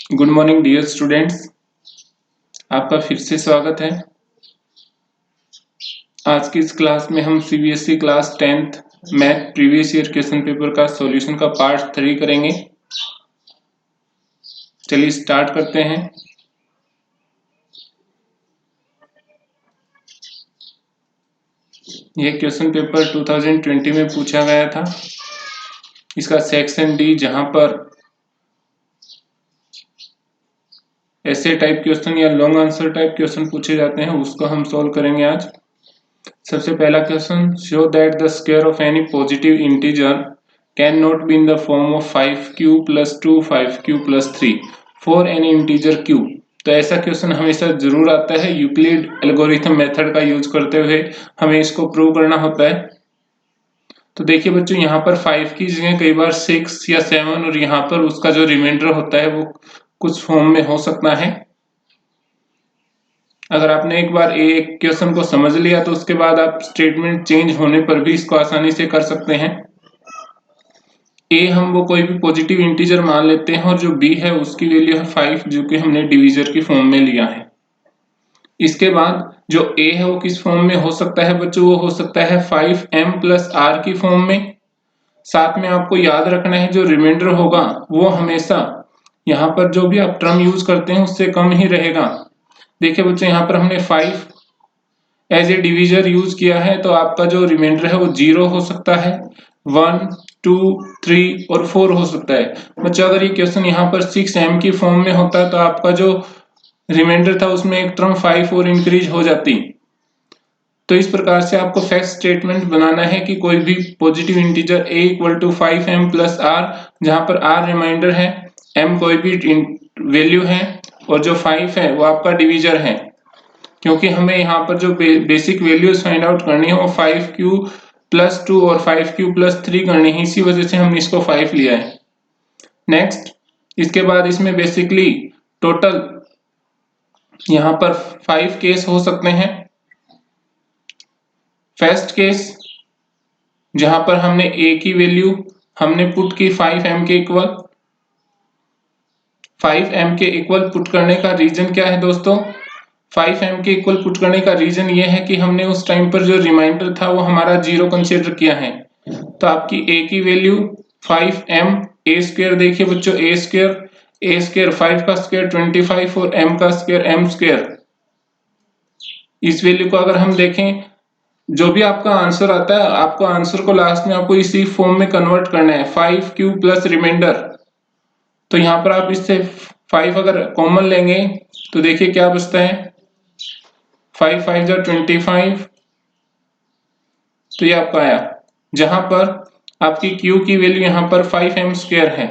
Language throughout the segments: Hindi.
गुड मॉर्निंग डियर स्टूडेंट्स, आपका फिर से स्वागत है। आज की इस क्लास में हम CBSE class 10th math previous year question paper का सॉल्यूशन का पार्ट 3 करेंगे। चलिए स्टार्ट करते हैं। यह क्वेश्चन पेपर 2020 में पूछा गया था। इसका सेक्शन डी, जहां पर ऐसे टाइप क्वेश्चन या लॉन्ग आंसर टाइप क्वेश्चन पूछे जाते हैं, उसको हम सोल्व करेंगे आज। सबसे पहला question, show that the square of any positive integer can not be in the form of 5q + 2 5q + 3 for any integer q। तो ऐसा क्वेश्चन हमेशा जरूर आता है। यूक्लिड एल्गोरिथम मेथड का यूज करते हुए हमें इसको प्रूव करना होता है। तो देखिए बच्चों, यहाँ पर 5 की जगह कई बार 6 या 7 और यहाँ पर उसका जो रिमाइंडर होता है वो कुछ फॉर्म में हो सकता है। अगर आपने एक बार एक क्वेश्चन को समझ लिया तो उसके बाद आप स्टेटमेंट चेंज होने पर भी इसको आसानी से कर सकते हैं। ए हम वो कोई भी पॉजिटिव इंटीजर मान लेते हैं और जो बी है उसकी वैल्यू है 5, जो कि हमने डिवीजर की फॉर्म में लिया है। इसके बाद जो ए है वो किस फॉर्म में हो सकता है बच्चों? वो हो सकता है 5m + r की फॉर्म में। साथ में आपको याद रखना है जो रिमाइंडर होगा वो हमेशा यहाँ पर जो भी आप टर्म यूज करते हैं उससे कम ही रहेगा। देखिए बच्चों, यहाँ पर हमने 5 एज ए डिवीजर यूज किया है, तो आपका जो रिमाइंडर है वो 0 हो सकता है, 1 2 3 और 4 हो सकता है। बच्चों, अगर ये क्वेश्चन यहाँ पर 6m की फॉर्म में होता है तो आपका जो रिमाइंडर था उसमें एक टर्म 5 और इंक्रीज हो जाती। तो इस प्रकार से आपको फैक्ट स्टेटमेंट बनाना है कि कोई भी positive integer a = 5m + r, जहां पर r रिमाइंडर है, m कोई भी वैल्यू है और जो 5 है वो आपका डिवीजर है। क्योंकि हमें यहाँ पर जो बेसिक वैल्यूज फाइंड आउट करनी है वो 5q + 2 और 5q + 3 करनी है, इसी वजह से हमने इसको 5 लिया है। नेक्स्ट, इसके बाद इसमें बेसिकली टोटल यहाँ पर 5 केस हो सकते हैं। फर्स्ट केस, जहां पर हमने a की वैल्यू हमने पुट की 5m के इक्वल। 5m के इक्वल पुट करने का रीजन क्या है दोस्तों? 5m के इक्वल पुट करने का रीजन ये है कि हमने उस टाइम पर जो रिमाइंडर था वो हमारा 0 कंसीडर किया है। तो आपकी a की वैल्यू 5m a², देखिए बच्चों, a² 5 का स्क्वायर 25 और m का स्क्वायर m²। इस वैल्यू को अगर हम देखें, जो भी आपका आंसर आता है आपको आंसर को लास्ट में आपको इसी फॉर्म में कन्वर्ट करना है, 5q + रिमाइंडर। तो यहाँ पर आप इससे 5 अगर कॉमन लेंगे तो देखिए क्या बचता है, 5 5 = 25। तो ये आपका आया, जहां पर आपकी q की वैल्यू यहाँ पर 5m² है।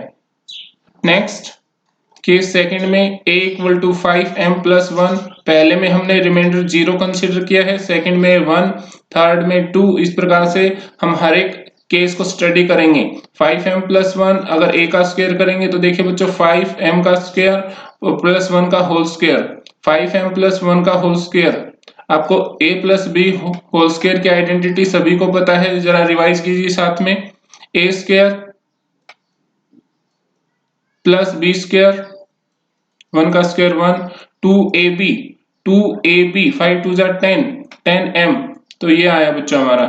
नेक्स्ट केस सेकंड में a = 5m + 1, पहले में हमने रिमाइंडर 0 कंसीडर किया है, सेकंड में 1, थर्ड में 2। इस प्रकार से हम हर एक केस को स्टडी करेंगे। 5m + 1 अगर a का स्क्वायर करेंगे तो देखिए बच्चों 5m का स्क्वायर प्लस 1 का होल स्क्वायर, 5m + 1 का होल स्क्वायर। आपको a + b होल स्क्वायर की आइडेंटिटी सभी को पता है, जरा रिवाइज कीजिए साथ में। a² + b², 1 का स्क्वायर 1, 2ab 5 2 = 10, 10m। तो ये आया बच्चों हमारा।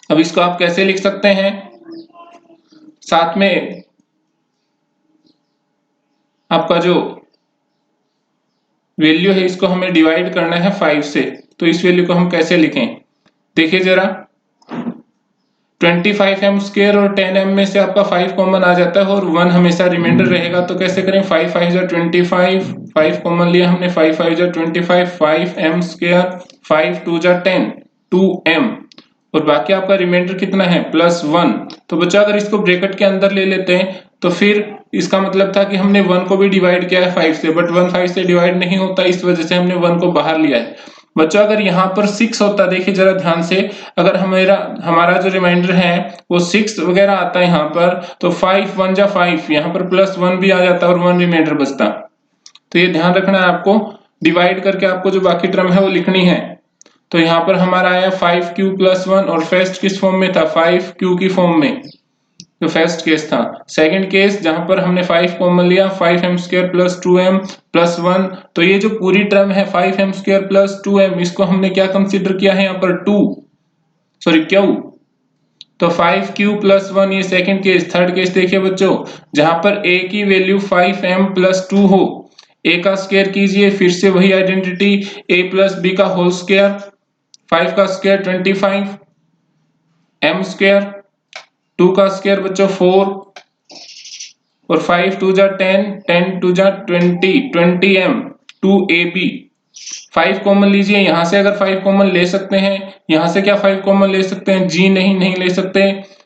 अब इसको आप कैसे लिख सकते हैं? साथ में आपका जो वैल्यू है इसको हमें डिवाइड करना है 5 से। तो इस वैल्यू को हम कैसे लिखें? देखिए जरा, 25m² और 10m में से आपका 5 कॉमन आ जाता है और 1 हमेशा रिमाइंडर रहेगा। तो कैसे करें? 5 5 = 25, 5 कॉमन लिया हमने, 5 5 = 25, 5m², 5 2 = 10, 2m, और बाकी आपका रिमाइंडर कितना है? +1। तो बच्चा अगर इसको ब्रैकेट के अंदर ले लेते हैं तो फिर इसका मतलब था कि हमने 1 को भी डिवाइड किया है 5 से, बट 1 5 से डिवाइड नहीं होता, इस वजह से हमने 1 को बाहर लिया है। बच्चों अगर यहाँ पर 6 होता, देखिए जरा ध्यान से, अगर हमारा जो रिमाइंडर है वो 6 वगैरह आता है यहाँ पर, तो 5 1 = 5, यहाँ पर +1 भी आ जाता और 1 रिमाइंडर बचता। तो ये ध्यान रखना है आपको, डिवाइड करके आपको जो बाकी टर्म है वो लिखनी है। तो यहाँ पर हमारा आया 5q + 1 और फर्स्ट किस फॉर्म में था? 5q की फॉर्म में। जो फर्स्ट केस था। सेकंड केस जहां पर हमने 5 कॉमन लिया, 5m² प्लस 2m प्लस 1, तो ये जो पूरी टर्म है 5m² प्लस 2m, इसको हमने क्या कंसीडर किया है यहाँ पर Q, तो 5Q प्लस 1 ये सेकंड केस। थर्ड केस देखिए बच्चों, जहां पर a की वैल्यू 5m प्लस 2 हो, a का स्क्वायर कीजिए, फिर से वही आइडेंटिटी, a प्लस b का होल स्क्वायर, 5 का स्क्वायर 25, m स्क्वायर, 2 का स्क्वायर बच्चों 4, और 5 2 जा 10, 10 2 जा 20, 20m 2ab। 5 कॉमन लीजिए, यहां से अगर 5 कॉमन ले सकते हैं, यहां से क्या 5 कॉमन ले सकते हैं, जी नहीं ले सकते,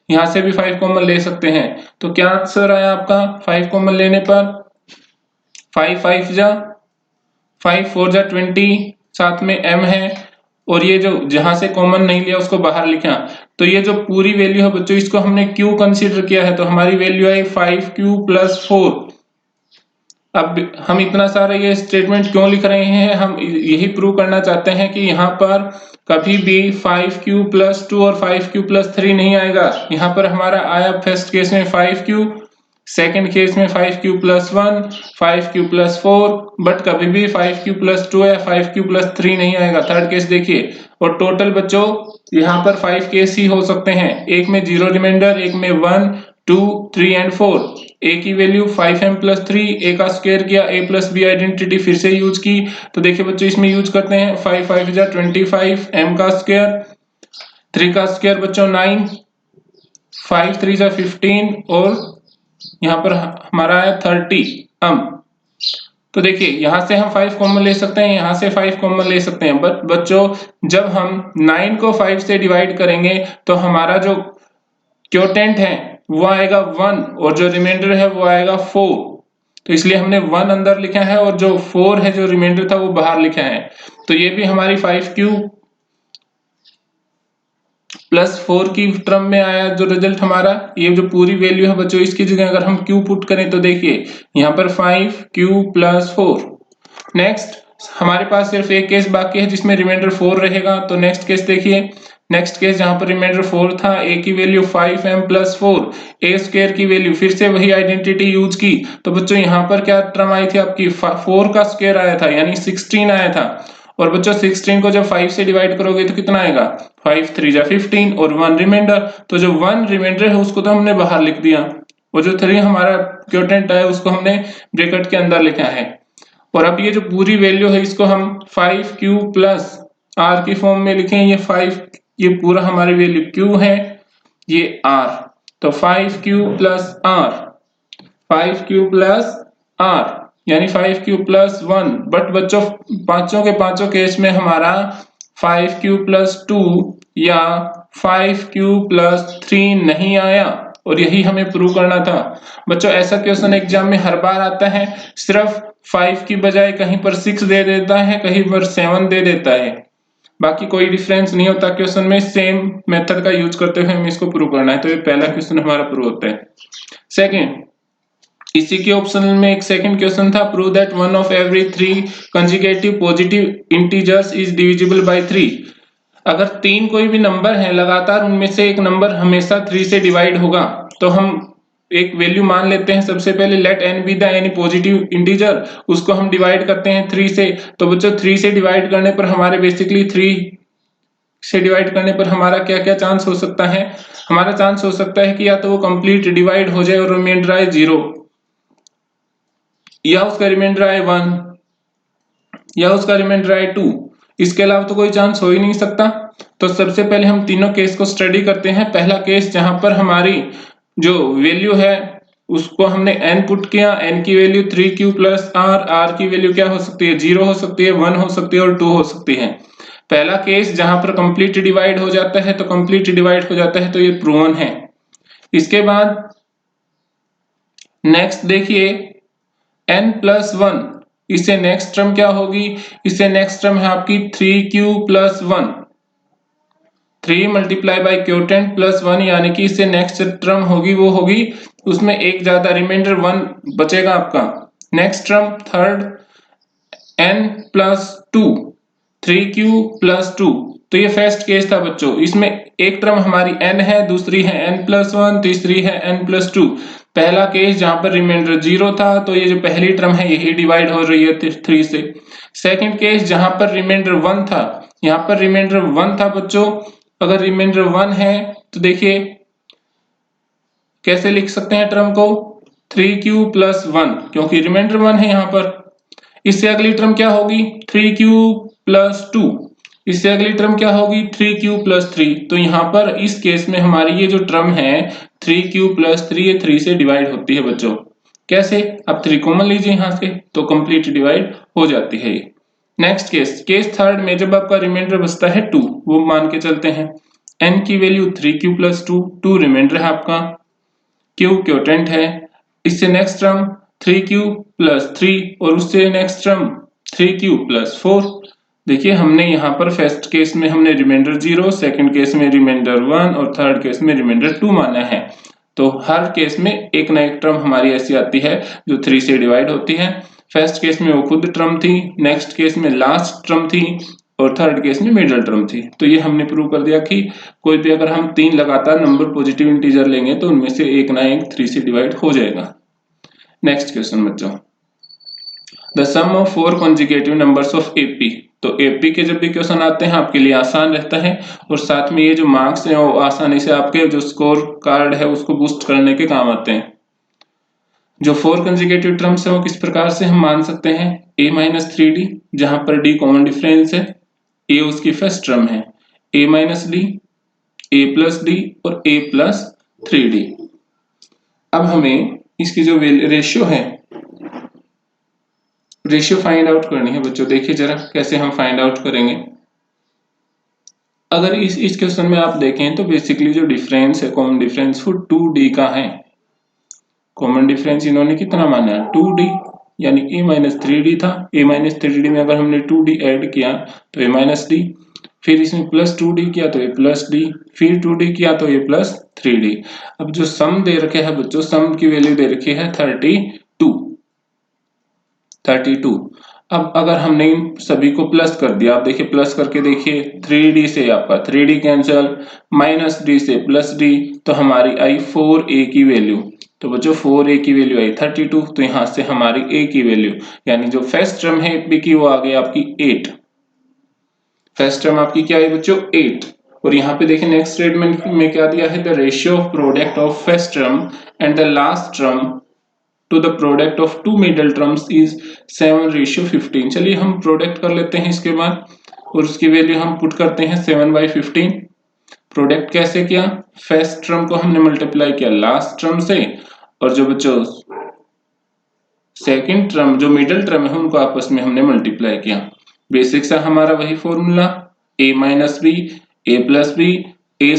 यहां से भी 5 कॉमन ले सकते हैं। तो क्या आंसर आया आपका 5 कॉमन लेने पर, 5 5 जा 5 4 जा 20, साथ में m है, और ये जो जहां से कॉमन नहीं लिया उसको बाहर लिखा। तो ये जो पूरी वैल्यू है बच्चों, इसको हमने q कंसीडर किया है, तो हमारी वैल्यू आई 5q प्लस 4। अब हम इतना सारा ये स्टेटमेंट क्यों लिख रहे हैं, हम यही प्रूव करना चाहते हैं कि यहाँ पर कभी भी 5q प्लस 2 और 5q प्लस 3 नहीं आएगा। यहाँ पर हमारा आया फर्स्ट केस में 5q, सेकंड केस में 5q plus 1, 5q plus 4, but कभी भी 5q प्लस 2 या 5q प्लस 3 नहीं आएगा। थर्ड केस देखिए, और टोटल बच्चों यहाँ पर 5 केस ही हो सकते हैं, एक में 0 रिमाइंडर, एक में 1 2 3 एंड 4। a की वैल्यू 5m प्लस 3, a का स्क्वायर किया, a प्लस b आइडेंटिटी फिर से यूज की। तो देखिए बच्चों इसमें यूज करते हैं, 5 5 जा 25, m का स्क्वायर, 3 का स्क्वायर बच्चों 9, 5 3 जा 15, और यहाँ पर हमारा है 30m। तो देखिए यहाँ से हम 5 कॉमन ले सकते हैं, यहाँ से 5 कॉमन ले सकते हैं, बट बच्चों जब हम 9 को 5 से डिवाइड करेंगे तो हमारा जो क्वोटेंट है वो आएगा 1, और जो रिमाइंडर है वो आएगा 4। तो इसलिए हमने 1 अंदर लिखा है, और जो 4 है जो रिमाइंडर था वो बाहर लिखा है। तो ये भी हमारी 5q प्लस 4 की टर्म में आया जो रिजल्ट हमारा। ये जो पूरी वैल्यू है बच्चों, इसकी जगह अगर हम q पुट करें तो देखिए यहाँ पर 5q प्लस 4। नेक्स्ट हमारे पास सिर्फ एक केस बाकी है जिसमें रिमाइंडर 4 रहेगा। तो नेक्स्ट केस देखिए, नेक्स्ट केस जहां पर रिमाइंडर 4 था, a की value 5m plus 4, a square की वैल्यू फिर से वही आइडेंटिटी यूज की। तो बच्चों यहाँ पर क्या टर्म आई थी आपकी, 4 का स्क्वायर आया था, यानी 16 आया था। और बच्चों 16 को जब 5 से डिवाइड करोगे तो कितना आएगा, 5 3 जा 15, और 1 रिमाइंडर। तो जो 1 रिमाइंडर है उसको तो हमने बाहर लिख दिया, और जो 3 हमारा क्वोटेंट है उसको हमने ब्रैकेट के अंदर लिखा है। और अब ये जो पूरी वैल्यू है इसको हम 5q प्लस r की फॉर्म में लिखें। ये 5, ये पूरा हमारी वैल्यू q है, ये r, तो 5q plus r, 5q plus r यानी 5q प्लस 1। बट बच्चों पांचों के पांचों केस में हमारा 5q प्लस 2 या 5q प्लस 3 नहीं आया, और यही हमें प्रूव करना था। बच्चों ऐसा क्वेश्चन एग्जाम में हर बार आता है, सिर्फ 5 की बजाय कहीं पर 6 दे देता है, कहीं पर 7 दे देता है, बाकी कोई डिफरेंस नहीं होता क्वेश्चन में। सेम मेथड का यूज करते हुए हमें इसको प्रूव करना है। तो ये पहला क्वेश्चन हमारा प्रूव होता है। सेकंड, इसी के ऑप्शन में एक सेकंड क्वेश्चन था, prove that one of every 3 conjugative positive integers is divisible by 3। अगर 3 कोई भी नंबर है लगातार, उनमें से एक नंबर हमेशा 3 से डिवाइड होगा। तो हम एक वैल्यू मान लेते हैं, सबसे पहले let n be the any positive integer, उसको हम डिवाइड करते हैं 3 से। तो बच्चों 3 से डिवाइड करने पर हमारे बेसिकली 3 से डिवाइड करने पर हमारा क्या क्या चांस हो सकता है, हमारा चांस हो सकता है कि या तो वो कंप्लीट डिवाइड हो जाए और रिमाइंडर आए 0, या उसका रिमाइंडर आए 1, या उसका रिमाइंडर आए 2। इसके अलावा तो कोई चांस हो ही नहीं सकता। तो सबसे पहले हम तीनों केस को स्टडी करते हैं। पहला केस जहां पर हमारी जो वैल्यू है उसको हमने n पुट किया, n की value 3q plus r, r की वैल्यू क्या हो सकती है, 0 हो सकती है, 1 हो सकती है और 2 हो सकती है। पहला केस जहां पर कंप्लीट डिवाइड हो जाता है, तो कंप्लीट डिवाइड हो जाता है, तो ये प्रूवन है। इसके बाद नेक्स्ट देखिए n प्लस 1, इससे नेक्स्ट टर्म क्या होगी, इससे नेक्स्ट टर्म है आपकी 3q plus 1, 3 multiply by quotient plus 1, यानी कि इससे नेक्स्ट टर्म होगी वो होगी, उसमें एक ज्यादा रिमाइंडर 1 बचेगा आपका। Next term third n plus 2, 3q plus 2। तो ये फर्स्ट केस था बच्चों, इसमें एक टर्म हमारी n है, दूसरी है n+1, तीसरी है n+2। पहला केस जहां पर रिमाइंडर 0 था तो ये जो पहली टर्म है यही डिवाइड हो रही है 3 से। सेकंड केस जहां पर रिमाइंडर 1 था, यहाँ पर रिमाइंडर 1 था बच्चों, अगर रिमाइंडर 1 है तो देखिए कैसे लिख सकते हैं टर्म को, 3q + 1, क्योंकि रिमाइंडर 1 है यहाँ पर। इससे अगली टर्म क्या होगी, 3q + 2। इससे अगली टर्म क्या होगी, 3q + 3। तो यहाँ पर इस केस में हमारी ये जो टर्म है 3q + 3, ये 3 से डिवाइड होती है बच्चों। कैसे, अब 3 कॉमन लीजिए यहाँ से तो कंप्लीट डिवाइड हो जाती है ये। नेक्स्ट केस थर्ड में जब आपका रिमाइंडर बचता है 2, वो मान के चलते हैं n की वैल्यू 3q + 2, 2 रिमाइंडर है आपका, q क्वोटेंट है। इससे नेक्स्ट टर्म 3q + 3 और उससे नेक्स्ट टर्म 3q + 4। देखिए हमने यहाँ पर फर्स्ट केस में हमने रिमाइंडर 0, सेकंड केस में रिमाइंडर 1 और थर्ड केस में रिमाइंडर 2 माना है। तो हर केस में एक ना एक टर्म हमारी ऐसी आती है जो 3 से डिवाइड होती है। फर्स्ट केस में वो खुद टर्म थी, नेक्स्ट केस में लास्ट टर्म थी और थर्ड केस में मिडिल टर्म थी। तो ये हमने प्रूव कर दिया कि कोई भी अगर हम 3 लगातार नंबर पॉजिटिव इंटीजर लेंगे तो उनमें से एक ना एक 3 से डिवाइड हो जाएगा। नेक्स्ट क्वेश्चन बच्चों, the sum of 4 consecutive numbers of AP. तो एपी के जब भी क्वेश्चन आते हैं आपके लिए आसान रहता है और साथ में ये जो मार्क्स हैं वो आसानी से आपके जो स्कोर कार्ड है उसको बूस्ट करने के काम आते हैं। जो 4 कंसेक्यूटिव टर्म्स है वो किस प्रकार से हम मान सकते हैं, a-3d, जहां पर d कॉमन डिफरेंस है, a उसकी फर्स्ट टर्म है, a-d, a+d और a+3d। अब हमें इसकी जो रेशियो है, रेशियो फाइंड आउट करनी है बच्चों। देखिए जरा कैसे हम फाइंड आउट करेंगे। अगर इस क्वेश्चन में आप देखें तो बेसिकली जो डिफरेंस है, कॉमन डिफरेंस वो 2d का है। कॉमन डिफरेंस इन्होंने कितना माना है, 2d, यानी a-3d था। a-3d में अगर हमने 2d ऐड किया तो a-d, फिर इसमें +2d किया तो a+d, फिर 2d किया तो a+3d। अब जो सम दे रखे है बच्चों, सम की वैल्यू दे रखी है 32। अब अगर हमने इन सभी को प्लस कर दिया, आप देखिए प्लस करके देखिए, 3d से आपका 3d कैंसिल, -d से +d, तो हमारी आई 4a की वैल्यू। तो बच्चों 4a की वैल्यू आई 32, तो यहां से हमारी a की वैल्यू यानी जो फर्स्ट टर्म है b की वो आ गई आपकी 8। फर्स्ट टर्म आपकी क्या है बच्चों, 8। और यहाँ पे देखिए नेक्स्ट स्टेटमेंट में क्या दिया है, the ratio of product of first term and the last term to the product of 2 middle terms is 7:15। चलिए हम प्रोडक्ट कर लेते हैं इसके बाद और उसकी वैल्यू हम पुट करते हैं 7/15। प्रोडक्ट कैसे किया, फर्स्ट टर्म को हमने मल्टीप्लाई किया लास्ट टर्म से और जो बच्चों सेकंड टर्म जो मिडिल टर्म है उनको आपस में हमने मल्टीप्लाई किया। बेसिक सा हमारा वही formula, a - b a+b a²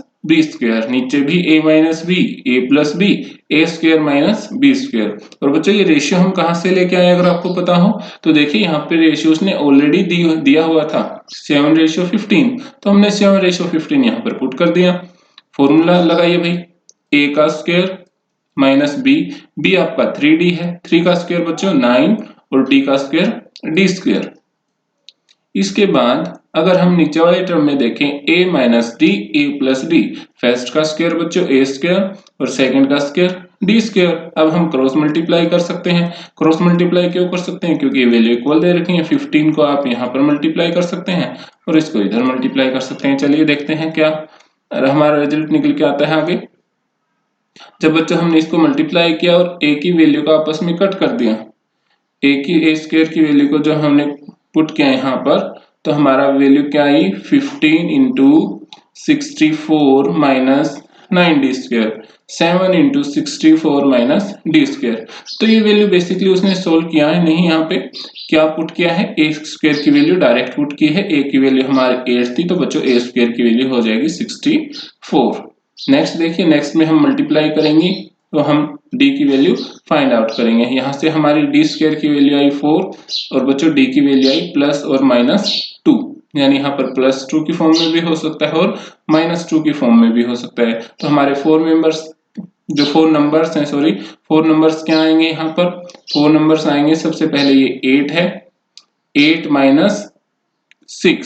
- b², नीचे भी a - b a+b a² - b²। और बच्चों ये रेशियो हम कहां से लेके आए अगर आपको पता हो तो देखिए यहाँ पे रेशियो उसने ऑलरेडी दिया हुआ था 7:15, तो हमने 7:15 यहाँ पर पुट कर दिया। फॉर्मूला लगाइए भाई, a का स्क्वायर माइनस b आपका 3d है, 3 का स्क्वायर बच्चों 9 और d का स्क्वायर d²। इसके बाद अगर हम नीचे वाले टर्म में देखें a - d a+d, फर्स्ट का स्क्वायर बच्चों a² और सेकंड का स्क्वायर d²। अब हम क्रॉस मल्टीप्लाई कर सकते हैं। क्रॉस मल्टीप्लाई क्यों कर सकते हैं, क्योंकि वैल्यू इक्वल दे रखी है। 15 को आप यहाँ पर मल्टीप्लाई कर सकते हैं और इसको इधर मल्टीप्लाई कर सकते हैं। चलिए देखते हैं क्या हमारा रिजल्ट निकल के आता है आगे। जब बच्चों हमने इसको मल्टीप्लाई किया और a की वैल्यू को आपस में कट कर दिया, a² की वैल्यू को जो हमने पुट किया यहाँ पर, तो हमारा वैल्यू क्या आई, 15 × 64 - 9d², 7 × 64 - d²। तो ये वैल्यू बेसिकली उसने सोल्व किया है नहीं, यहाँ पे क्या पुट किया है, a² की वैल्यू डायरेक्ट पुट की है। a की वैल्यू हमारी 8 थी तो बच्चों a² की वैल्यू हो जाएगी 64। नेक्स्ट देखिए, नेक्स्ट में हम मल्टीप्लाई करेंगे तो हम d की वैल्यू फाइंड आउट करेंगे। यहाँ से हमारी d² की वैल्यू आई 4 और बच्चों d की वैल्यू आई प्लस और -2, यानी यहाँ पर +2 की फॉर्म में भी हो सकता है और -2 की फॉर्म में भी हो सकता है। तो हमारे 4 नंबर्स क्या आएंगे यहाँ पर, 4 नंबर्स आएंगे। सबसे पहले ये 8 है, 8 - 6,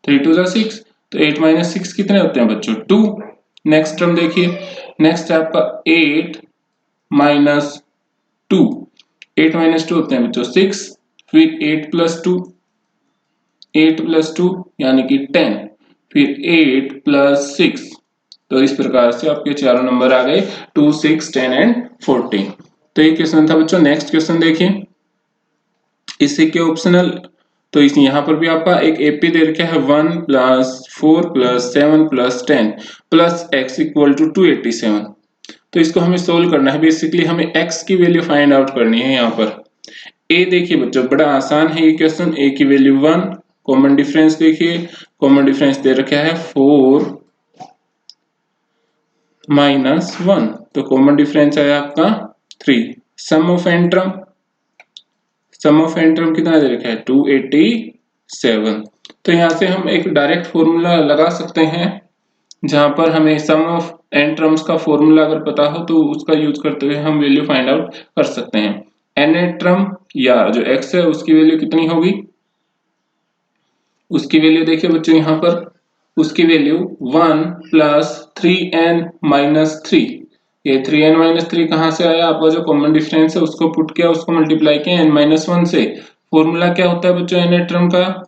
3 × 2 = 6, तो 8 माइनस 6 कितने होते हैं बच्चों? 2। नेक्स्ट टर्म देखिए, नेक्स्ट है आपका 8 माइनस 2, 8 माइनस 2 होते हैं बच्चों 6, फिर 8 प्लस 2, 8 प्लस 2 यानी कि 10, फिर 8 प्लस 6। तो इस प्रकार से आपके चारों नंबर आ गए 2, 6, 10 एंड 14। तो ये क्वेश्चन था बच्चों। नेक्स्ट क्वेश्चन देखिए, इससे क्या ऑप्शनल, तो इस यहाँ पर भी आपका एक एपी दे रखा है 1 plus 4 plus 7 plus 10 plus x equal to 287। तो इसको हमें सोल्व करना है। बेसिकली हमें x की वैल्यू फाइंड आउट करनी है। यहाँ पर a देखिए बच्चों, बड़ा आसान है ये क्वेश्चन। a की वैल्यू 1, कॉमन डिफरेंस देखिए, कॉमन डिफरेंस दे रखा है 4 माइनस 1, तो कॉमन डिफरेंस है आपका 3। Sum of N term, sum of N term कितना दे रखा है? 287। तो यहाँ से हम एक डायरेक्ट फॉर्मूला लगा सकते हैं, जहां पर हमें सम ऑफ एन टर्म्स का फॉर्मूला अगर पता हो तो उसका यूज करते हुए हम वैल्यू फाइंड आउट कर सकते हैं। एन टर्म या जो एक्स है उसकी वैल्यू कितनी होगी? उसकी वैल्यू देखिए बच्चों, यहाँ पर उसकी वैल्यू 1 प्लस 3n माइनस 3। ये 3n माइनस 3 कहाँ से आया? आपका जो कॉमन डिफरेंस है उसको पुट किया, उसको मल्टीप्लाई किया n माइनस 1 से। फॉर्मूला क्या होता है बच्चों एन टर्म का?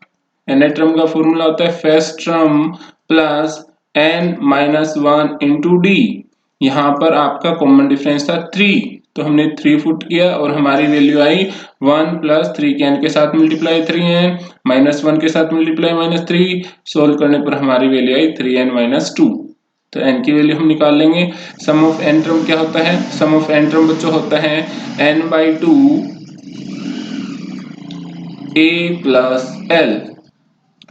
एन टर्म का फॉर्मूला होता है first term plus n minus 1 into D. यहाँ पर आपका कॉमन डिफरेंस था 3, तो हमने 3 पुट किया और हमारी वैल्यू आई 1 प्लस 3 के n के साथ मल्टीप्लाई 3n माइनस 1 के साथ मल्टीप्लाई माइनस 3। सोल्व करने पर हमारी वैल्यू आई 3n माइनस 2। तो n की वैल्यू हम निकाल लेंगे। सम ऑफ n टर्म क्या होता है? सम ऑफ n टर्म बच्चों होता है n/2 a plus l।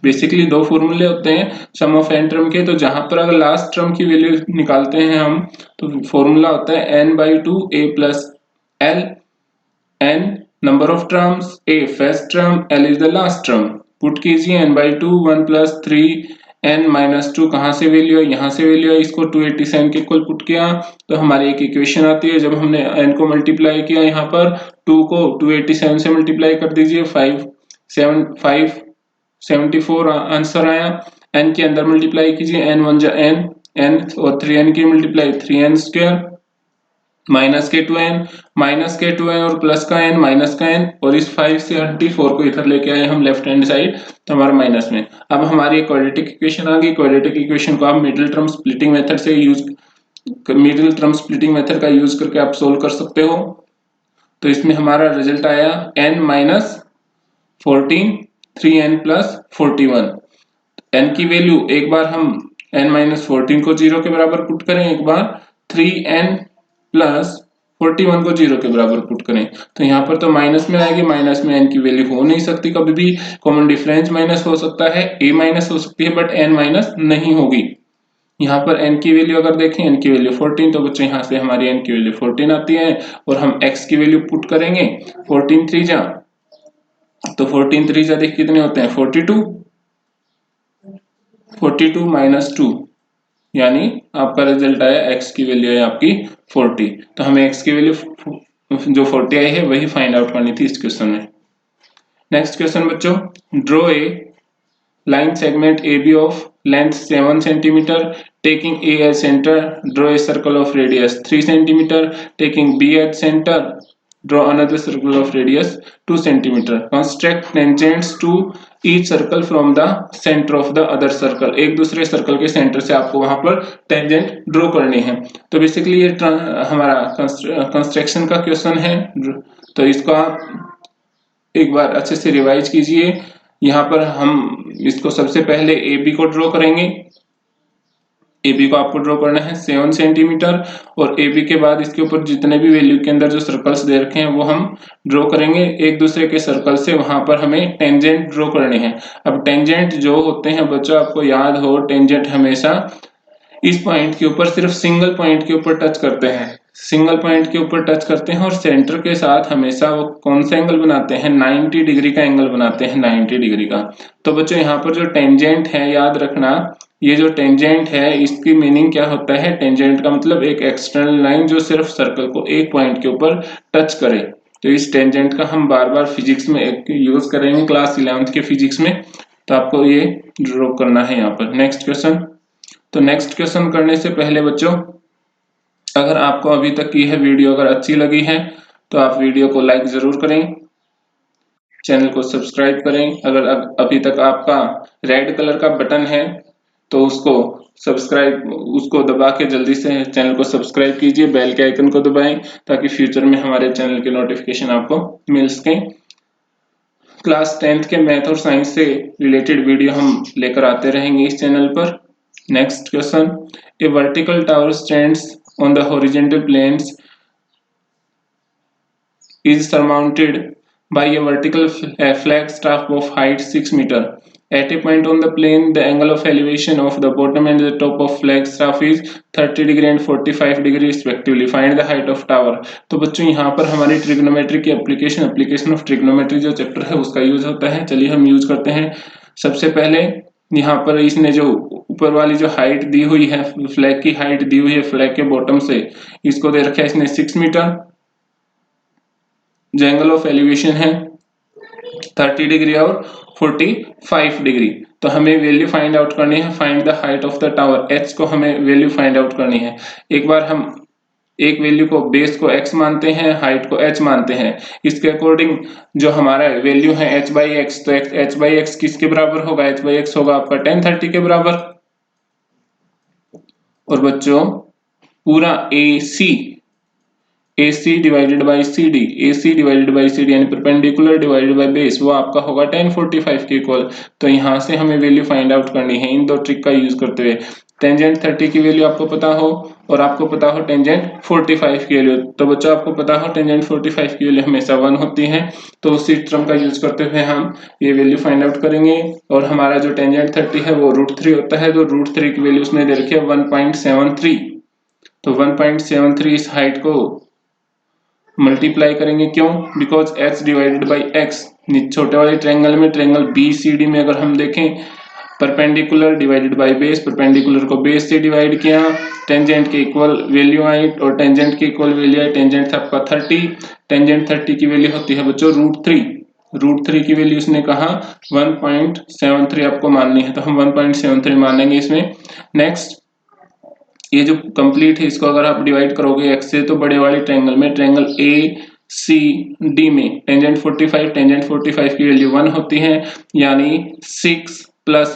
Basically दो फॉर्मूले होते हैं सम ऑफ एन टर्म के। तो जहां पर अगर लास्ट टर्म की वैल्यू निकालते हैं हम, तो फॉर्मूला होता है n/2 a plus l। n number of terms, a first term, l is the last term. Put कीजिए n/2 1 प्लस 3n माइनस 2, कहां से वैल्यू है? यहाँ से वैल्यू है। इसको 287 के इक्वल पुट किया तो हमारी एक इक्वेशन आती है। जब हमने n को मल्टीप्लाई किया, यहाँ पर 2 को 287 से मल्टीप्लाई कर दीजिए, 74 आंसर आया। n के अंदर मल्टीप्लाई कीजिए, n 1 जा n और 3n की मल्टीप्लाई 3n स्क्वायर माइनस के 2n और प्लस का n माइनस का n, और इस 5 से 24 को इधर लेके आए हम लेफ्ट हैंड साइड, तो हमारा माइनस में। अब हमारी क्वाड्रेटिक इक्वेशन आ गई। क्वाड्रेटिक इक्वेशन को आप मिडिल टर्म स्प्लिटिंग मेथड से मिडिल टर्म स्प्लिटिंग मेथड का यूज करके आप सोल्व कर सकते हो। तो इसमें हमारा रिजल्ट आया n minus 14 3n plus 41। n की वैल्यू एक बार हम n माइनस 14 को 0 के बराबर पुट करें, एक बार 3n प्लस 41 को 0 के बराबर पुट करें, तो यहाँ पर तो माइनस में आएगी। माइनस में n की वैल्यू हो नहीं सकती, कभी भी कॉमन डिफरेंस माइनस हो सकता है, a माइनस हो सकती है, बट n माइनस नहीं होगी। यहाँ पर n की वैल्यू अगर देखें, n की वैल्यू 14, तो बच्चों यहाँ से हमारी n की वैल्यू 14 आती है। और हम x की वैल्यू पुट करेंगे, 14 3 जा, तो 14 3 जा देख कितने होते हैं? 42 माइनस 2, यानी आपका रिजल्ट आया x की वैल्यू है आपकी 40। तो हमें x की वैल्यू जो 40 आई है वही फाइंड आउट करनी थी इस क्वेश्चन में। नेक्स्ट क्वेश्चन बच्चों, draw a line segment AB of length 7 cm, taking A as center, draw a circle of radius 3 cm, taking B as center, draw another circle of radius 2 cm. Construct tangents to each circle from the center of the other circle. एक दूसरे सर्कल के सेंटर से आपको वहां पर टेंजेंट ड्रॉ करनी है। तो बेसिकली ये हमारा कंस्ट्रक्शन का क्वेश्चन है। तो इसका एक बार अच्छे से रिवाइज कीजिए। यहाँ पर हम इसको सबसे पहले AB को ड्रॉ करेंगे। AB को आपको ड्रॉ करना है 7 सेंटीमीटर, और AB के बाद इसके ऊपर जितने भी वैल्यू के अंदर जो सर्कल्स दे रखे हैं वो हम ड्रॉ करेंगे एक दूसरे के सर्कल से। वहां पर हमें टेंजेंट ड्रॉ करने हैं। अब टेंजेंट जो होते हैं बच्चों, आपको याद हो, टेंजेंट हमेशा इस पॉइंट के ऊपर सिर्फ सिंगल पॉइंट के ऊपर टच करते हैं, सिंगल पॉइंट के ऊपर टच करते हैं, और सेंटर के साथ हमेशा वो कौन सा एंगल बनाते हैं? 90 डिग्री का एंगल बनाते हैं, 90 डिग्री का। तो बच्चों यहाँ पर जो टेंजेंट है, याद रखना, ये जो टेंजेंट है इसकी मीनिंग क्या होता है? टेंजेंट का मतलब एक एक्सटर्नल लाइन जो सिर्फ सर्कल को एक पॉइंट के ऊपर टच करे। तो इस टेंजेंट का हम बार बार फिजिक्स में यूज करेंगे, क्लास 11th के फिजिक्स में। तो आपको ये ड्रॉ करना है यहाँ पर। Next question. तो नेक्स्ट क्वेश्चन करने से पहले बच्चों, अगर आपको अभी तक की है वीडियो अगर अच्छी लगी है तो आप वीडियो को लाइक जरूर करें, चैनल को सब्सक्राइब करें। अगर अभी तक आपका रेड कलर का बटन है तो उसको दबा के जल्दी से चैनल को सब्सक्राइब कीजिए, बेल के आइकन को दबाएं ताकि फ्यूचर में हमारे चैनल के नोटिफिकेशन आपको मिल सके। क्लास 10th के मैथ और साइंस से रिलेटेड वीडियो हम लेकर आते रहेंगे इस चैनल पर। Next question. A vertical tower stands on the horizontal planes is surmounted by a vertical flag staff of height 6 meter. At a point on the plane, the angle of elevation of the bottom and the top of flag staff is 30 degree and 45 degree respectively. Find the height of tower. तो बच्चों यहाँ पर हमारी ट्रिग्नोमेट्री की एप्लीकेशन ऑफ ट्रिग्नोमेट्री जो चैप्टर है उसका यूज होता है। चलिए हम यूज करते हैं। सबसे पहले यहाँ पर इसने जो ऊपर वाली जो हाइट दी हुई है, फ्लैग की हाइट दी हुई है फ्लैग के बॉटम से, इसको दे रखा है इसने 6 मीटर। जो एंगल ऑफ एलिवेशन है 30 डिग्री और 45 डिग्री। तो हमें वैल्यू फाइंड आउट करनी है। Find the height of the tower, H को हमें वैल्यू फाइंड आउट करनी है। एक बार हम एक वैल्यू को बेस को x मानते हैं, हाइट को h मानते हैं। इसके अकॉर्डिंग जो हमारा वैल्यू है h बाई एक्स, तो h बाई एक्स किसके बराबर होगा? h बाई एक्स होगा आपका 1030 के बराबर। और बच्चों पूरा AC divided by CD, AC divided by CD यानी परपेंडिकुलर डिवाइडेड बाई बेस, वो आपका होगा 1045 के इक्वल। तो यहाँ से हमें वैल्यू फाइंड आउट करनी है इन दो ट्रिक का यूज करते हुए। टेंजेंट 30 की वैल्यू आपको पता हो और आपको पता हो टेंजेंट 45 की वैल्यू। तो बच्चों आपको पता हो टेंजेंट 45 की वैल्यू हमेशा 1 होती है, तो उसी टर्म का यूज करते हुए हम ये वैल्यू फाइंड आउट करेंगे। और हमारा जो टेंजेंट 30 है वो √3 होता है, तो √3 की वैल्यू उसने दे रखी है 1.73। तो 1.73 इस हाइट को मल्टीप्लाई करेंगे। क्यों? Because h divided by x, छोटे वाले ट्रायंगल में, ट्रायंगल BCD में अगर हम देखें, perpendicular divided by base, perpendicular को बेस से डिवाइड किया, टेंजेंट के इक्वल वैल्यू आई और टेंजेंट के इक्वल वैल्यू आई। टेंजेंट था आपका 30, टेंजेंट 30 की वैल्यू होती है बच्चों √3 की वैल्यू उसने कहा 1.73 आपको माननी है, तो हम 1.73 मानेंगे इसमें। नेक्स्ट, ये जो कंप्लीट है इसको अगर आप डिवाइड करोगे x से, तो बड़े वाले ट्रायंगल में, ट्रायंगल ACD में टेंजेंट 45 की वैल्यू 1 होती है, यानी 6 प्लस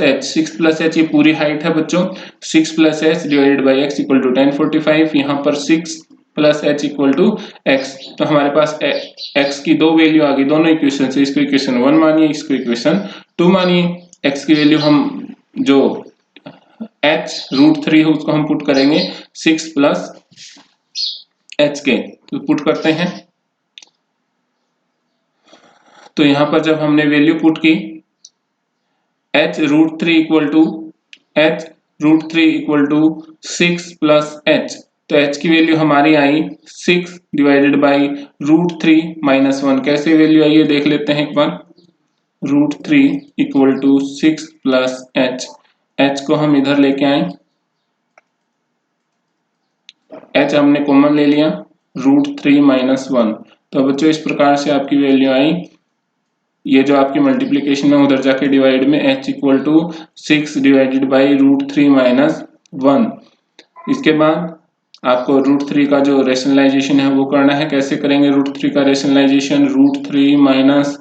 h ये पूरी हाइट है बच्चों। 6 plus h divided by x equal to 1045। यहाँ पर 6 plus h equal to x। तो हमारे पास x की दो वैल्यू आ गई दोनों इक्वेशन से। इसको इक्वेशन 1 मानिए, इसको इक्वेशन 2 मानिए। x की वैल्यू हम जो h √3 है उसको हम पुट करेंगे 6 प्लस h के, तो पुट करते हैं। तो यहां पर जब हमने वैल्यू पुट की h √3 equal to 6 plus h, तो h की वैल्यू हमारी आई 6 डिवाइडेड बाई √3 माइनस 1। कैसे वैल्यू आई है देख लेते हैं एक बार। √3 इक्वल टू 6 प्लस h को हम इधर लेके आए, h हमने कॉमन ले लिया, √3 माइनस 1। तो बच्चों इस प्रकार से आपकी वैल्यू आई। ये जो आपकी मल्टीप्लीकेशन है उधर जाके डिवाइड में h equal to 6 divided by √3 minus 1। इसके बाद आपको √3 का जो रेशनलाइजेशन है वो करना है। कैसे करेंगे √3 का रेशनलाइजेशन? √3 माइनस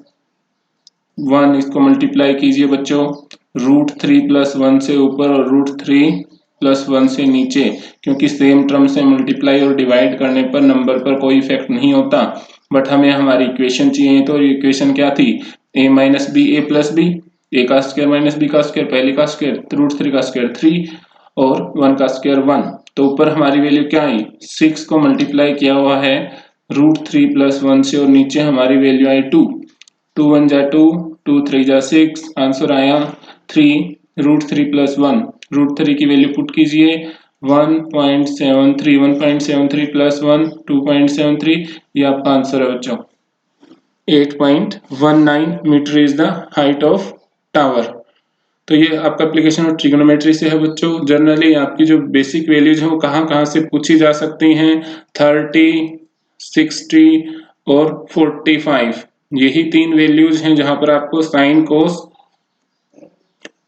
1 इसको मल्टीप्लाई कीजिए बच्चों, √3 प्लस 1 से ऊपर और √3 प्लस 1 से नीचे, क्योंकि सेम टर्म से मल्टीप्लाई और डिवाइड करने पर नंबर पर कोई इफेक्ट नहीं होता। बट हमें हमारी इक्वेशन चाहिए, तो इक्वेशन क्या थी? a minus B, A plus B, A का स्क्वायर माइनस बी का स्क्वायर, पहले का स्क्वायर, √3 का स्क्वायर 3 और 1 का स्क्वायर 1। तो ऊपर हमारी वैल्यू क्या आई? 6 को मल्टीप्लाई किया हुआ है √3 प्लस 1 से और नीचे हमारी वैल्यू आई 2। 2 1 जा 2, 2 3 जा 6, आंसर आया 3। √3 प्लस 1, √3 की वैल्यू पुट कीजिए 1.73 प्लस 1 2.73, ये आपका आंसर है बच्चों। 8.19 metre is the height of tower. तो ये आपका एप्लीकेशन ऑफ ट्रिग्नोमेट्री से है बच्चों। जनरली आपकी जो बेसिक वैल्यूज हैं वो कहाँ से पूछी जा सकती हैं? 30, 60 और 45, यही 3 वैल्यूज हैं जहां पर आपको साइन, कोस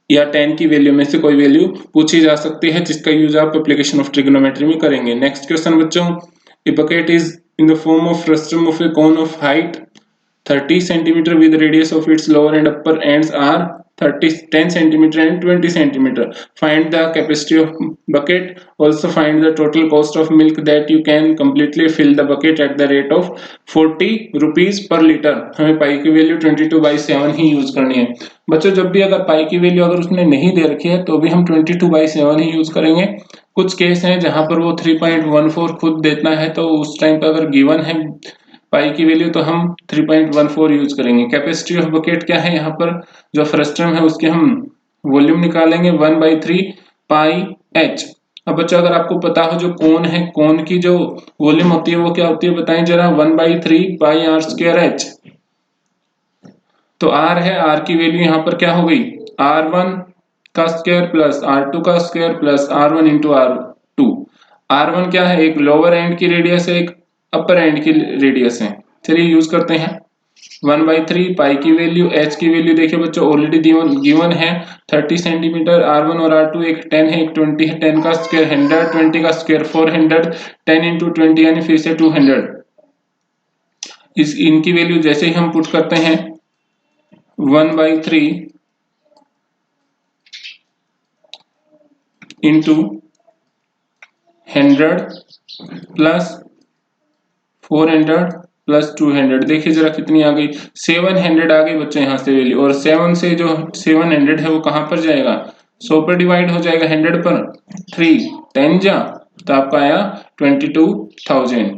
या 10 की वैल्यू में से कोई वैल्यू पूछी जा सकती है, जिसका यूज आप एप्लीकेशन ऑफ ट्रिग्नोमेट्री में करेंगे। नेक्स्ट क्वेश्चन बच्चों, a bucket is in the form of frustum of A cone of height 30 centimeter with radius of its lower and upper ends are 10 centimeter and 20 centimeter. Find the capacity of bucket. Also find the total cost of milk that you can completely fill the bucket at the rate of 40 rupees per liter. हमें पाई की वैल्यू 22/7 ही यूज करनी है। बच्चों जब भी अगर पाई की वैल्यू अगर उसने नहीं दे रखी है तो भी हम 22/7 ही यूज करेंगे। कुछ केस हैं जहां पर वो 3.14 खुद देता है, तो उस टाइम पर अगर गिवन है पाई की वैल्यू तो हम 3.14 यूज करेंगे। कैपेसिटी ऑफ बकेट क्या है, यहाँ पर जो फ्रस्ट्रम है उसके हम वॉल्यूम निकालेंगे 1/3 पाई एच। अब बच्चों अगर आपको पता हो जो कोन है, कोन की जो वॉल्यूम होती है वो क्या होती है बताएं जरा, 1/3 पाई आर स्क्वायर एच। तो आर है, आर की वैल्यू यहाँ पर क्या हो गई, R1 का स्क्वायर प्लस R2 का square plus R1 into R2। R1 क्या है, एक लोअर एंड की रेडियस है, एक अपर एंड की रेडियस है। चलिए यूज करते हैं 1/3 पाई की वैल्यू, एच की वैल्यू देखिए बच्चों ऑलरेडी गिवन है 30 सेंटीमीटर। R1 और R2 एक 10 है एक 20 है, 10 का स्क्वायर 100, 20 का स्क्वायर 400, 10 इंटू 20 यानी फिर से 200। इनकी वैल्यू जैसे ही हम पुट करते हैं 1/3 इंटू 100 प्लस 400 प्लस 200, देखिए जरा कितनी आ गई, 700 आ गई बच्चों यहाँ से वैल्यू। और 7 से जो 700 है वो कहां पर जाएगा, 100 पर डिवाइड हो जाएगा, 100 पर 3 10 जा, तो आपका आया 22,000।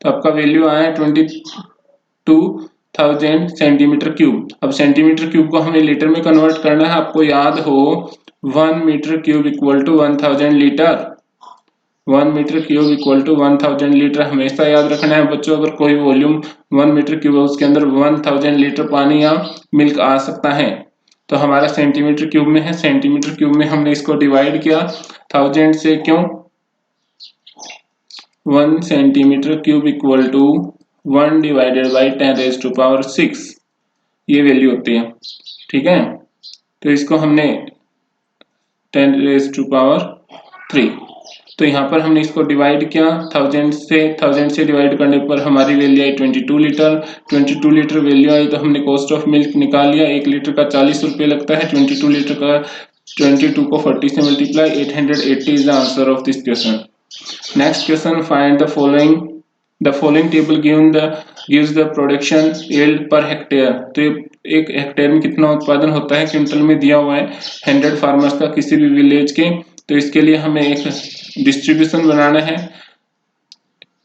तो आपका वैल्यू आया 22,000 सेंटीमीटर क्यूब। अब सेंटीमीटर क्यूब को हमें लीटर में कन्वर्ट करना है। आपको याद हो 1 metre cube equal to 1000 litre, 1 metre cube equal to 1000 litre हमेशा याद रखना है बच्चों। अगर कोई वॉल्यूम 1 मीटर क्यूब है उसके अंदर 1000 लीटर पानी या मिल्क आ सकता है। तो हमारा सेंटीमीटर क्यूब में है, सेंटीमीटर क्यूब में हमने इसको डिवाइड किया 1000 से, क्यों 1 centimetre cube equal to 1 divided by 10⁻⁶, ये वैल्यू होती है, ठीक है। तो इसको हमने 10⁻3, तो यहाँ पर हमने इसको डिवाइड किया 1000 से डिवाइड करने पर हमारी वैल्यू आई 22 लीटर। 22 लीटर वैल्यू आई तो हमने कॉस्ट ऑफ मिल्क निकाल लिया। 1 लीटर का 40 रुपये लगता है, 22 लीटर का 22 को 40 से multiply, 880 is the answer of this question. Next question, find the following table gives the production yield per hectare। तो एक हेक्टेयर में कितना उत्पादन होता है क्विंटल में दिया हुआ है 100 फार्मर्स का किसी भी विलेज के। तो इसके लिए हमें एक डिस्ट्रीब्यूशन बनाना है,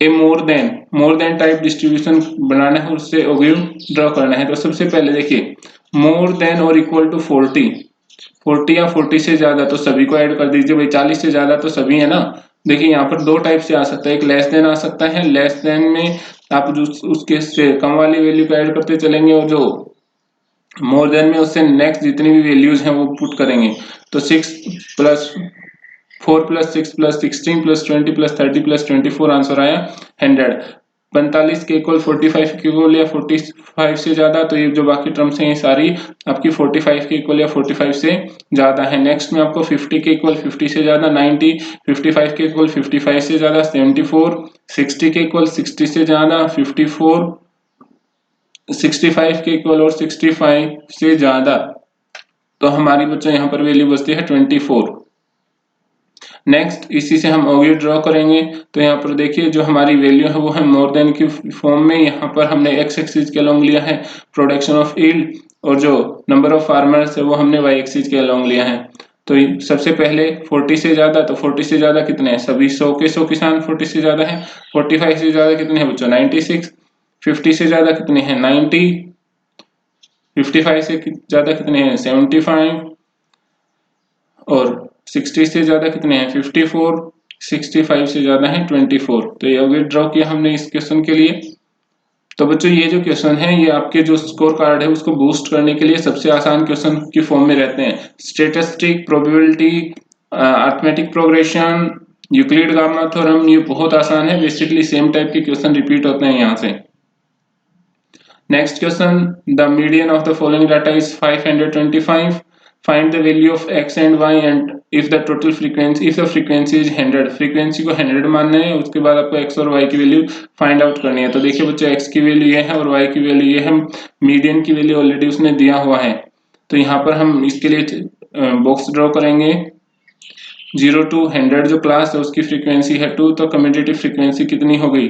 ए मोर देन टाइप डिस्ट्रीब्यूशन बनाना है, उससे ओगिव ड्रॉ करना है। तो सबसे पहले देखिए मोर देन और इक्वल टू 40 या 40 से ज्यादा तो सभी को ऐड कर दीजिए भाई, 40 से ज्यादा तो सभी है ना। देखिए यहाँ पर दो टाइप से आ सकता है, एक लेस देन आ सकता है, लेस देन में आप जो उसके से कम वाली वैल्यू को ऐड करते चलेंगे और जो मोर देन में उससे नेक्स्ट जितनी भी वैल्यूज हैं वो पुट करेंगे। तो 4 + 6 + 16 + 20 + 30 + 24 आंसर आया 100। 45 के इक्वल 45 के इक्वल या 45 से ज्यादा, तो ये जो बाकी टर्म्स हैं ये सारी आपकी 45 के इक्वल या 45 से ज्यादा है। नेक्स्ट में आपको 50 के इक्वल 50 से ज्यादा, 90 55 के इक्वल 55 से ज्यादा, 74 60 के इक्वल 60 से ज्यादा, 54 65 के इक्वल और 65 से ज्यादा। तो हमारी बच्चों यहाँ पर वैल्यू बचती है 24। नेक्स्ट इसी से हम ओगिव ड्रॉ करेंगे। तो यहाँ पर देखिए जो हमारी वैल्यू है वो है मोर देन की फॉर्म में। यहाँ पर हमने एक्स एक्सिस के अलोंग लिया है प्रोडक्शन ऑफ यील्ड, और जो नंबर ऑफ फार्मर्स है वो हमने वाई एक्सिस के अलोंग लिया है। तो सबसे पहले 40 से ज्यादा, तो 40 से ज्यादा कितने हैं, सभी 100 के 100 किसान 40 से ज्यादा है। 45 से ज्यादा कितने हैं बच्चों, 96। 50 से ज्यादा कितने हैं, 90। 55 से ज्यादा कितने हैं, 75। और 60 से ज्यादा कितने हैं, 54। 65 से ज्यादा है 24। तो ये ओगिव ड्रॉ किया हमने इस क्वेश्चन के लिए। तो बच्चों ये जो क्वेश्चन है ये आपके जो स्कोर कार्ड है उसको बूस्ट करने के लिए सबसे आसान क्वेश्चन की फॉर्म में रहते हैं। Statistic, probability, arithmetic progression, Euclid gamma theorem, ये बहुत आसान है, बेसिकली सेम टाइप के क्वेश्चन रिपीट होते हैं यहाँ से। Next question, the median of the following data is 525। Find the value of x and y and if the total frequency, if the frequency is 100, frequency को 100 मानना है, उसके बाद आपको x और y की वैल्यू फाइंड आउट करनी है। तो देखिए बच्चों, x की वैल्यू ये है और y की वैल्यू ये है, मीडियन की वैल्यू ऑलरेडी उसने दिया हुआ है। तो यहाँ पर हम इसके लिए बॉक्स ड्रॉ करेंगे। 0 to 100 जो क्लास है उसकी फ्रीक्वेंसी है 2, तो कम्यूटेटिव फ्रीक्वेंसी कितनी हो गई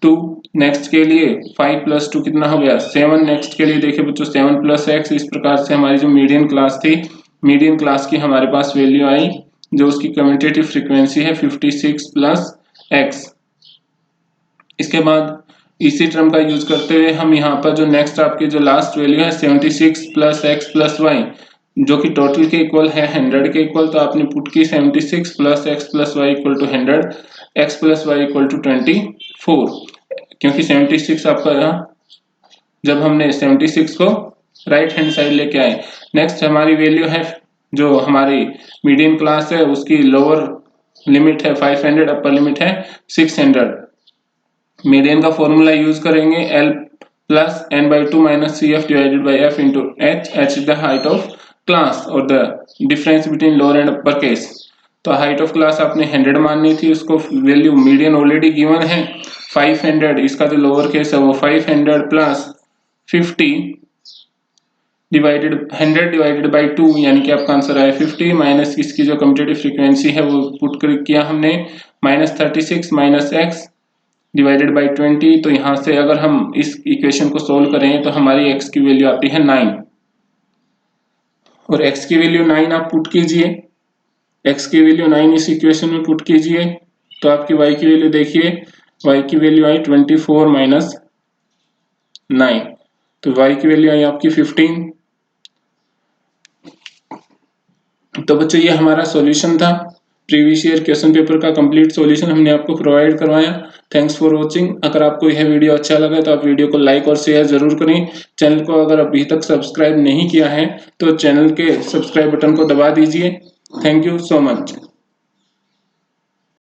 2। नेक्स्ट के लिए 5 + 2 कितना हो गया 7। नेक्स्ट के लिए देखिए बच्चों 7 + x। इस प्रकार से हमारी जो मीडियन क्लास थी, मीडियन क्लास की हमारे पास वैल्यू आई, जो उसकी कम्यूटेटिव फ्रीक्वेंसी है 56 + x। इसके बाद इसी टर्म का यूज करते हुए हम यहाँ पर जो नेक्स्ट आपकी जो लास्ट वैल्यू है 76 + x + y, जो कि टोटल के इक्वल है 100 के इक्वल, तो आपने पुट की 76 + x + y = 100, x + y = 24, क्योंकि 76 आपका, जब हमने 76 को राइट हैंड साइड लेके आए। नेक्स्ट हमारी वैल्यू है, जो हमारी मीडियम क्लास है उसकी लोअर लिमिट है 500, अपर लिमिट है 600। मीडियन का फॉर्मूला यूज करेंगे L + n/2 - CF / F × h। h is the height of class और the difference between lower and upper case। तो हाइट ऑफ क्लास आपने 100 माननी थी, उसको वैल्यू मीडियन ऑलरेडी गिवन है 500, इसका जो लोअर केस है वो 500 + 50 डिवाइडेड 100 डिवाइडेड बाई 2, यानी कि आपका आंसर आया 50, माइनस इसकी जो कम्यूटेटिव फ्रीक्वेंसी है वो पुट कर किया हमने -36 - x डिवाइडेड बाई 20। तो यहाँ से अगर हम इस इक्वेशन को सोल्व करें तो हमारी x की वैल्यू आती है 9, और x की वैल्यू 9 आप पुट कीजिए, x की वैल्यू 9 इस इक्वेशन में पुट कीजिए, तो आपकी y की वैल्यू देखिए, y की वैल्यू आई 24 - 9, तो y की वैल्यू आई आपकी 15। तो बच्चों ये हमारा सॉल्यूशन था, प्रीवियस ईयर क्वेश्चन पेपर का कंप्लीट सॉल्यूशन हमने आपको प्रोवाइड करवाया। Thanks for watching. अगर आपको यह वीडियो अच्छा लगा तो आप वीडियो को लाइक और शेयर जरूर करें। चैनल को अगर अभी तक सब्सक्राइब नहीं किया है तो चैनल के सब्सक्राइब बटन को दबा दीजिए। Thank you so much.